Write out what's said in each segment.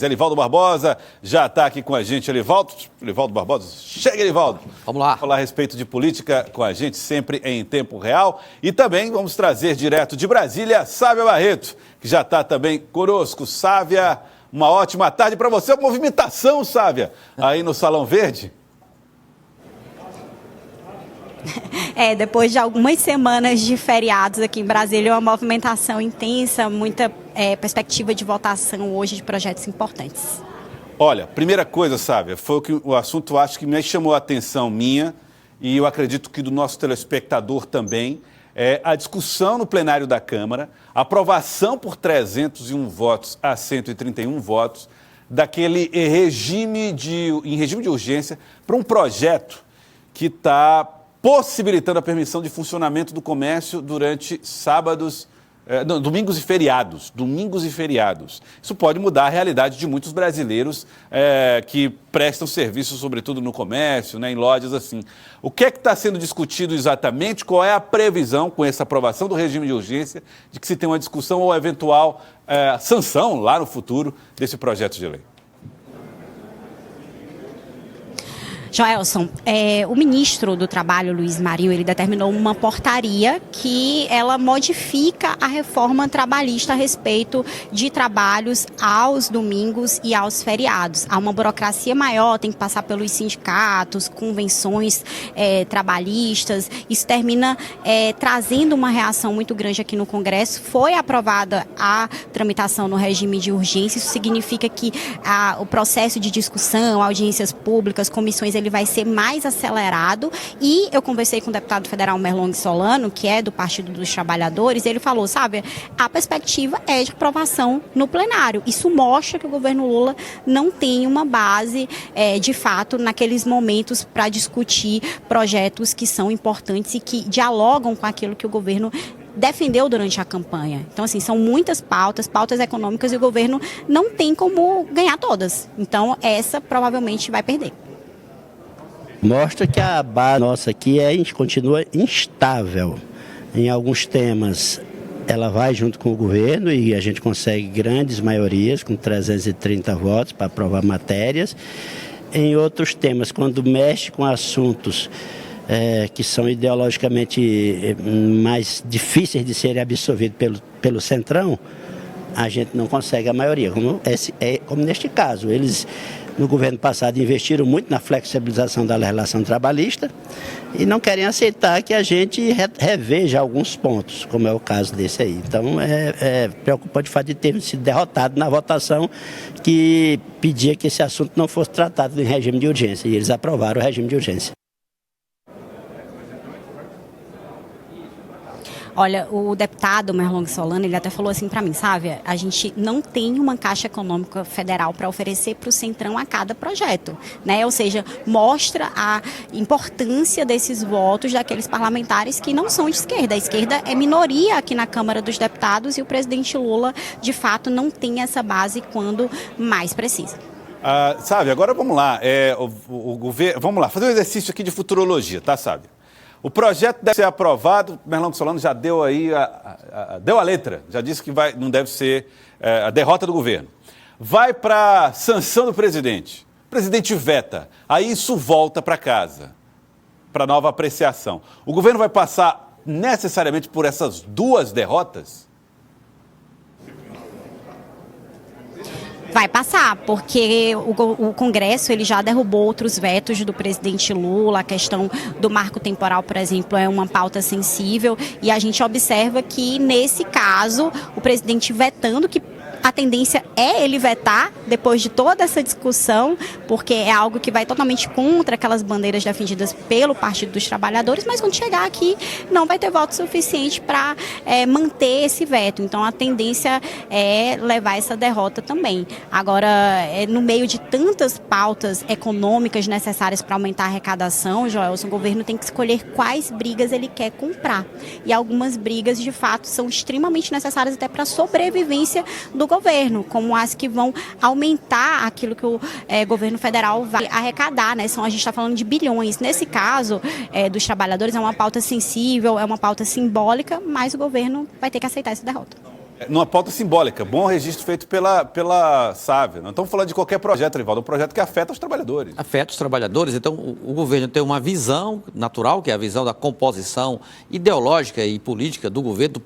Elivaldo Barbosa já está aqui com a gente. Elivaldo Barbosa, chega, Elivaldo. Vamos lá. Falar a respeito de política com a gente, sempre em tempo real. E também vamos trazer direto de Brasília, Sávia Barreto, que já está também conosco. Sávia, uma ótima tarde para você. Movimentação, Sávia, aí no Salão Verde. Depois de algumas semanas de feriados aqui em Brasília, uma movimentação intensa, muita perspectiva de votação hoje de projetos importantes. Olha, primeira coisa, Sávia, foi o assunto, acho que me chamou a atenção minha, e eu acredito que do nosso telespectador também, é a discussão no plenário da Câmara, aprovação por 301 votos a 131 votos, daquele em regime de urgência para um projeto que está possibilitando a permissão de funcionamento do comércio durante domingos e feriados. Isso pode mudar a realidade de muitos brasileiros que prestam serviço, sobretudo no comércio, né, em lojas assim. O que é que está sendo discutido exatamente? Qual é a previsão, com essa aprovação do regime de urgência, de que se tenha uma discussão ou eventual sanção lá no futuro desse projeto de lei? Joelson, o ministro do Trabalho, Luiz Marinho, ele determinou uma portaria que ela modifica a reforma trabalhista a respeito de trabalhos aos domingos e aos feriados. Há uma burocracia maior, tem que passar pelos sindicatos, convenções trabalhistas. Isso termina trazendo uma reação muito grande aqui no Congresso. Foi aprovada a tramitação no regime de urgência. Isso significa que o processo de discussão, audiências públicas, comissões, ele vai ser mais acelerado. E eu conversei com o deputado federal Merlong Solano, que é do Partido dos Trabalhadores, ele falou, sabe, a perspectiva é de aprovação no plenário. Isso mostra que o governo Lula não tem uma base, de fato, naqueles momentos para discutir projetos que são importantes e que dialogam com aquilo que o governo defendeu durante a campanha. Então, assim, são muitas pautas econômicas, e o governo não tem como ganhar todas. Então, essa provavelmente vai perder. Mostra que a base nossa aqui continua instável. Em alguns temas, ela vai junto com o governo e a gente consegue grandes maiorias, com 330 votos para aprovar matérias. Em outros temas, quando mexe com assuntos que são ideologicamente mais difíceis de serem absorvidos pelo Centrão, a gente não consegue a maioria, como neste caso. Eles, no governo passado, investiram muito na flexibilização da legislação trabalhista e não querem aceitar que a gente reveja alguns pontos, como é o caso desse aí. Então, é preocupante o fato de termos sido derrotados na votação que pedia que esse assunto não fosse tratado em regime de urgência, e eles aprovaram o regime de urgência. Olha, o deputado Merlong Solano, ele até falou assim para mim, Sávia, a gente não tem uma Caixa Econômica Federal para oferecer para o Centrão a cada projeto, né? Ou seja, mostra a importância desses votos daqueles parlamentares que não são de esquerda. A esquerda é minoria aqui na Câmara dos Deputados e o presidente Lula, de fato, não tem essa base quando mais precisa. Sávia, agora vamos lá. O governo, vamos lá, fazer um exercício aqui de futurologia, tá, Sávia? O projeto deve ser aprovado, Merlong Solano já deu aí, deu a letra, já disse que não deve ser a derrota do governo. Vai para sanção do presidente, o presidente veta, aí isso volta para casa, para nova apreciação. O governo vai passar necessariamente por essas duas derrotas? Vai passar, porque o Congresso ele já derrubou outros vetos do presidente Lula. A questão do marco temporal, por exemplo, é uma pauta sensível, e a gente observa que, nesse caso, o presidente vetando, que a tendência é ele vetar depois de toda essa discussão, porque é algo que vai totalmente contra aquelas bandeiras defendidas pelo Partido dos Trabalhadores, mas quando chegar aqui não vai ter voto suficiente para manter esse veto. Então a tendência é levar essa derrota também. Agora, no meio de tantas pautas econômicas necessárias para aumentar a arrecadação, Joelson, o governo tem que escolher quais brigas ele quer comprar. E algumas brigas, de fato, são extremamente necessárias até para a sobrevivência do governo, como as que vão aumentar aquilo que o governo federal vai arrecadar, né? A gente está falando de bilhões. Nesse caso dos trabalhadores, é uma pauta sensível, é uma pauta simbólica, mas o governo vai ter que aceitar essa derrota. Numa pauta simbólica, bom registro feito pela Sávia. Não estamos falando de qualquer projeto, Rivaldo, um projeto que afeta os trabalhadores. Afeta os trabalhadores, então o governo tem uma visão natural, que é a visão da composição ideológica e política do governo,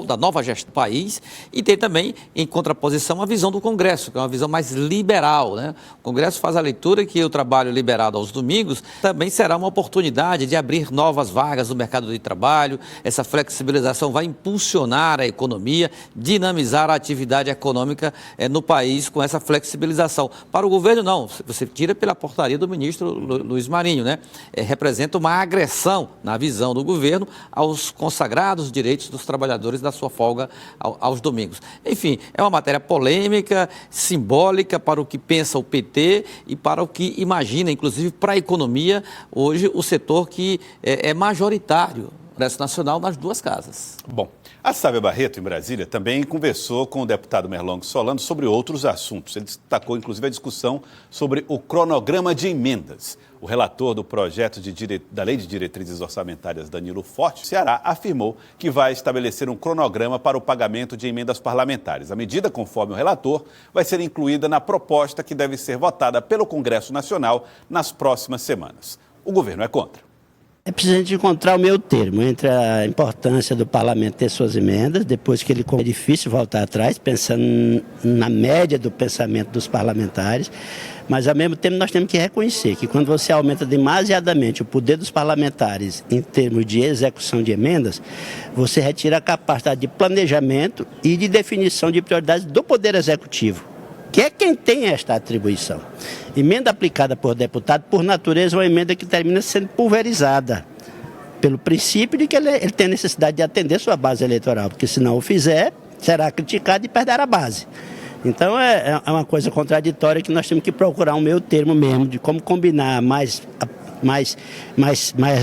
da nova gestão do país, e tem também, em contraposição, a visão do Congresso, que é uma visão mais liberal, né? O Congresso faz a leitura que o trabalho liberado aos domingos também será uma oportunidade de abrir novas vagas no mercado de trabalho, essa flexibilização vai impulsionar a economia, dinamizar a atividade econômica no país com essa flexibilização. Para o governo, não. Você tira pela portaria do ministro Luiz Marinho, né? Representa uma agressão, na visão do governo, aos consagrados direitos dos trabalhadores da sua folga aos domingos. Enfim, é uma matéria polêmica, simbólica para o que pensa o PT e para o que imagina, inclusive para a economia, hoje o setor que é majoritário Congresso Nacional nas duas casas. Bom, a Sávia Barreto, em Brasília, também conversou com o deputado Merlong Solano sobre outros assuntos. Ele destacou, inclusive, a discussão sobre o cronograma de emendas. O relator do projeto da Lei de Diretrizes Orçamentárias, Danilo Forte, Ceará, afirmou que vai estabelecer um cronograma para o pagamento de emendas parlamentares. A medida, conforme o relator, vai ser incluída na proposta que deve ser votada pelo Congresso Nacional nas próximas semanas. O governo é contra. É preciso a gente encontrar o meio termo entre a importância do parlamento ter suas emendas, depois que ele é difícil voltar atrás, pensando na média do pensamento dos parlamentares, mas ao mesmo tempo nós temos que reconhecer que quando você aumenta demasiadamente o poder dos parlamentares em termos de execução de emendas, você retira a capacidade de planejamento e de definição de prioridades do Poder Executivo, que é quem tem esta atribuição. Emenda aplicada por deputado, por natureza, é uma emenda que termina sendo pulverizada, pelo princípio de que ele tem necessidade de atender sua base eleitoral, porque se não o fizer, será criticado e perderá a base. Então é uma coisa contraditória que nós temos que procurar um meio termo mesmo, de como combinar mais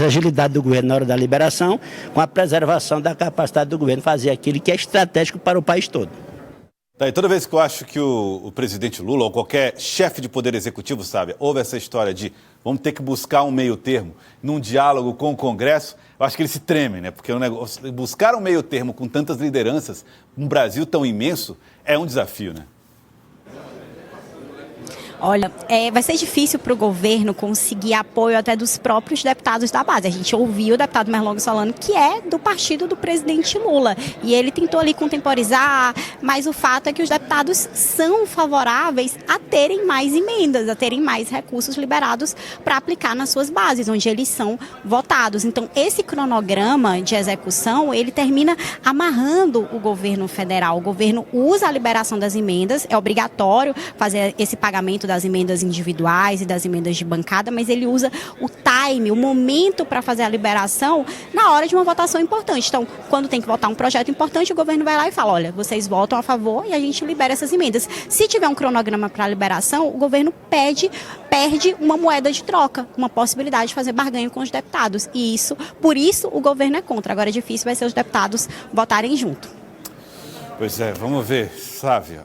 agilidade do governo na hora da liberação, com a preservação da capacidade do governo fazer aquilo que é estratégico para o país todo. Tá, e toda vez que eu acho que o presidente Lula ou qualquer chefe de poder executivo, sabe, ouve essa história de vamos ter que buscar um meio termo num diálogo com o Congresso, eu acho que ele se treme, né? Porque buscar um meio termo com tantas lideranças, um Brasil tão imenso, é um desafio, né? Olha, vai ser difícil para o governo conseguir apoio até dos próprios deputados da base. A gente ouviu o deputado Merlong Solano, que é do partido do presidente Lula. E ele tentou ali contemporizar, mas o fato é que os deputados são favoráveis a terem mais emendas, a terem mais recursos liberados para aplicar nas suas bases, onde eles são votados. Então, esse cronograma de execução, ele termina amarrando o governo federal. O governo usa a liberação das emendas, é obrigatório fazer esse pagamento das emendas individuais e das emendas de bancada, mas ele usa o time, o momento para fazer a liberação na hora de uma votação importante. Então, quando tem que votar um projeto importante, o governo vai lá e fala, olha, vocês votam a favor e a gente libera essas emendas. Se tiver um cronograma para liberação, o governo perde uma moeda de troca, uma possibilidade de fazer barganha com os deputados. E por isso o governo é contra. Agora, difícil vai ser os deputados votarem junto. Pois é, vamos ver, Sávia.